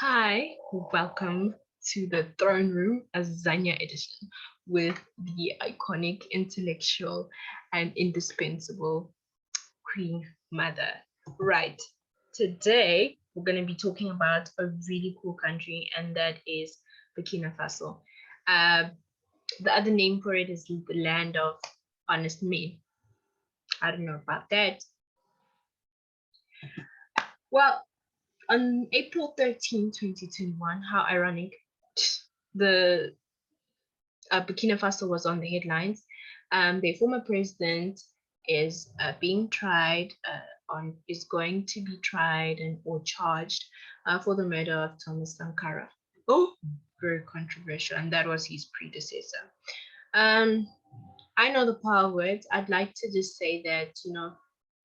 Hi, welcome to the Throne Room AZANIA edition with the iconic, intellectual, and indispensable Queen Mother. Right, today we're going to be talking about a really cool country, and that is Burkina Faso. The other name for it is the land of honest men. I don't know about that. Well, on April 13, 2021, how ironic, the Burkina Faso was on the headlines. Their former president is being tried is going to be tried or charged for the murder of Thomas Sankara. Oh, very controversial, and that was his predecessor. I know the power words. I'd like to just say that,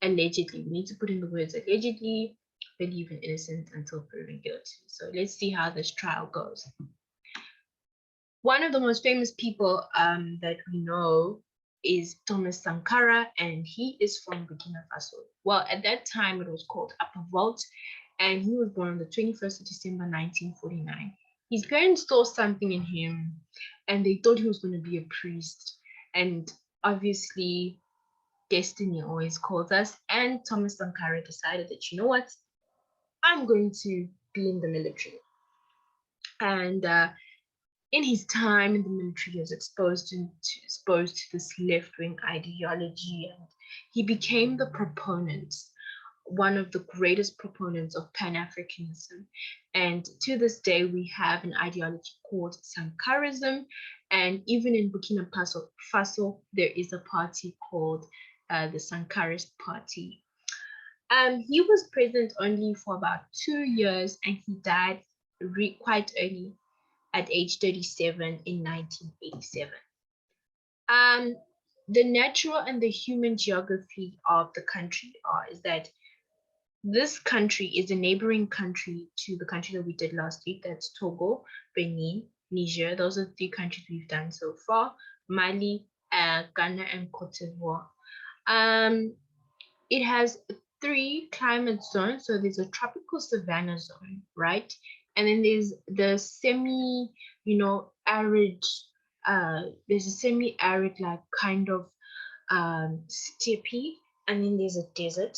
allegedly, we need to put in the words allegedly, believe in innocence until proven guilty. So let's see how this trial goes. One of the most famous people that we know is Thomas Sankara, and he is from Burkina Faso. Well, at that time, it was called Upper Volta, and he was born on the 21st of December, 1949. His parents saw something in him, and they thought he was going to be a priest. And obviously, destiny always calls us, and Thomas Sankara decided that, you know what, I'm going to be in the military. And in his time in the military, he was exposed to this left-wing ideology, and he became the proponent, one of the greatest proponents of Pan-Africanism. And to this day, we have an ideology called Sankarism, and even in Burkina Faso, there is a party called the Sankarist Party. He was president only for about 2 years, and he died quite early at age 37 in 1987. The natural and the human geography of the country is that this country is a neighboring country to the country that we did last week. That's Togo, Benin, Niger. Those are the 3 countries we've done so far. Mali, Ghana, and Cote d'Ivoire. It has 3 climate zones. So there's a tropical savanna zone, right? And then there's the semi, arid, there's a semi-arid, like kind of steppy, and then there's a desert.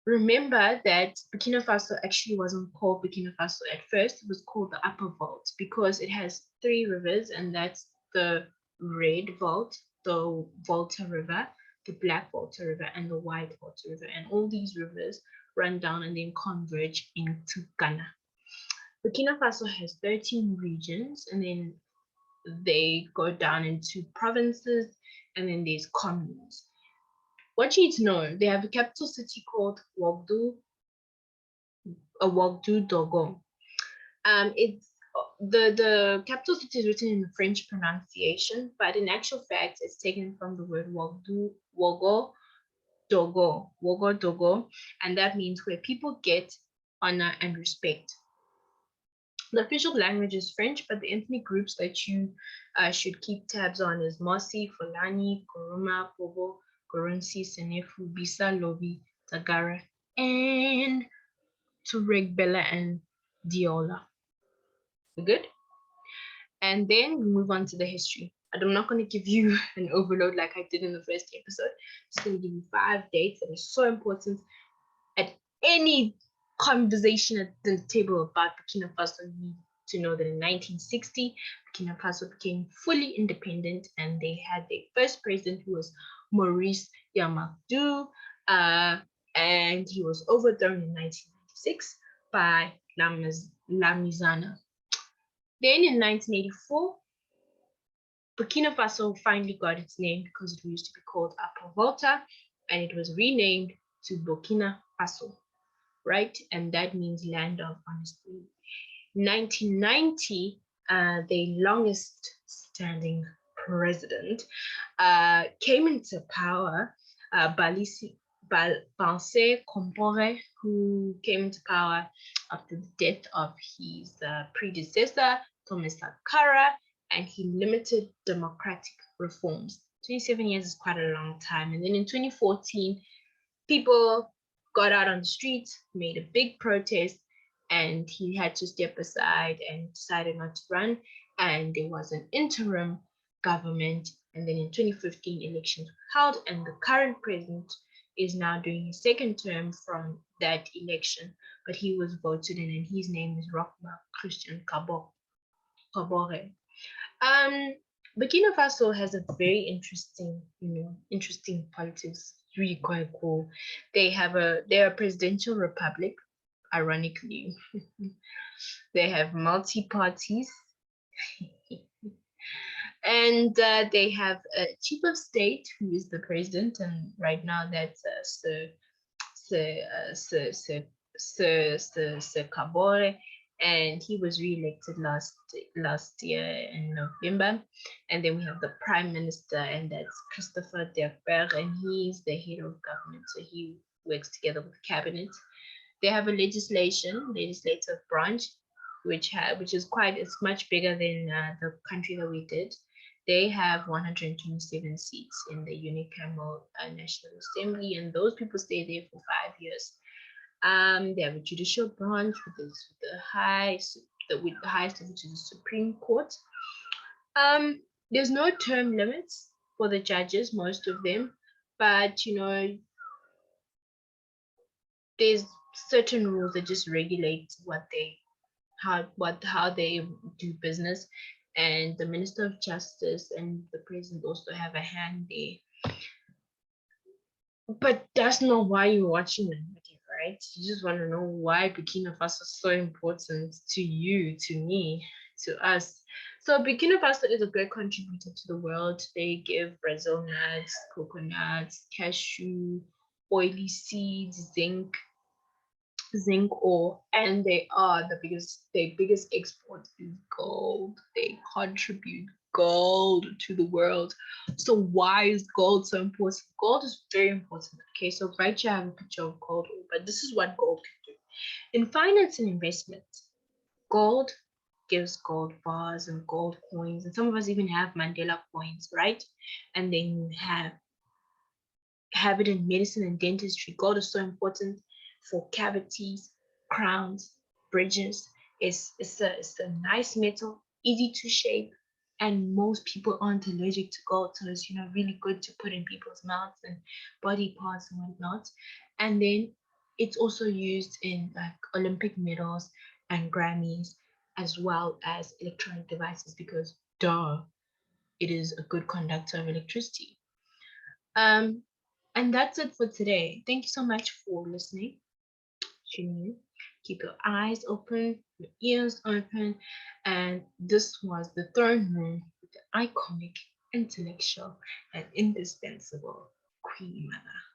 Remember that Burkina Faso actually wasn't called Burkina Faso at first. It was called the Upper Volta because it has 3 rivers, and that's the Red Volta, the Volta River, the Black Volta River, and the White Volta River. And all these rivers run down and then converge into Ghana. Burkina Faso has 13 regions, and then they go down into provinces, and then there's communes. What you need to know, they have a capital city called Ouagadougou. It's the capital city is written in the French pronunciation, but in actual fact, it's taken from the word Ouagadougou, and that means where people get honor and respect. The official language is French, but the ethnic groups that you should keep tabs on is Mosi, Fulani, Kuruma, Pobo, Gorunsi, Senefu, Bisa, Lobi, Tagara, and Tuareg, Bella, and Diola. Good? And then we move on to the history. I'm not going to give you an overload like I did in the first episode. I'm just going to give you 5 dates that are so important at any conversation at the table about Burkina Faso. You need to know that in 1960, Burkina Faso became fully independent, and they had their first president, who was Maurice Yamadou, and he was overthrown in 1996 by Lamizana. Then in 1984, Burkina Faso finally got its name because it used to be called Upper Volta, and it was renamed to Burkina Faso, right? And that means land of honest men. 1990, the longest standing president came into power, Balise Compaoré, who came into power after the death of his predecessor, Thomas Sankara, and he limited democratic reforms. 27 years is quite a long time. And then in 2014, people got out on the streets, made a big protest, and he had to step aside and decided not to run. And there was an interim government. And then in 2015, elections were held, and the current president is now doing his second term from that election. But he was voted in, and his name is Rochma Christian Kabore. Burkina Faso has a very interesting, interesting politics. Really quite cool. They're a presidential republic, ironically. They have multi parties, and they have a chief of state who is the president, and right now that's Sir, Sir, Sir, Sir Kabore, and he was re-elected last year in November. And then we have the prime minister, and that's Christopher Derber, and he's the head of government, so he works together with the cabinet. They have a legislative branch, which is it's much bigger than the country that we did. They have 127 seats in the unicameral National Assembly, and those people stay there for 5 years. They have a judicial branch with the highest, which is the Supreme Court. There's no term limits for the judges, most of them, but there's certain rules that just regulate how they do business, and the Minister of Justice and the President also have a hand there. But that's not why you're watching the video, right? You just want to know why Burkina Faso is so important to you, to me, to us. So Burkina Faso is a great contributor to the world. They give Brazil nuts, coconuts, cashew, oily seeds, zinc ore, and they are their biggest export is gold. They contribute gold to the world. So why is gold so important? Gold is very important. Okay, so right here I have a picture of gold, but this is what gold can do. In finance and investment, gold gives gold bars and gold coins, and some of us even have Mandela coins, right? And then you have it in medicine and dentistry. Gold is so important for cavities, crowns, bridges. It's a nice metal, easy to shape, and most people aren't allergic to gold, so it's really good to put in people's mouths and body parts and whatnot. And then it's also used in like Olympic medals and Grammys, as well as electronic devices, because duh, it is a good conductor of electricity. Um, and that's it for today. Thank you so much for listening. Tune in. Keep your eyes open, your ears open. And this was the throne room with the iconic, intellectual, and indispensable Queen Mother.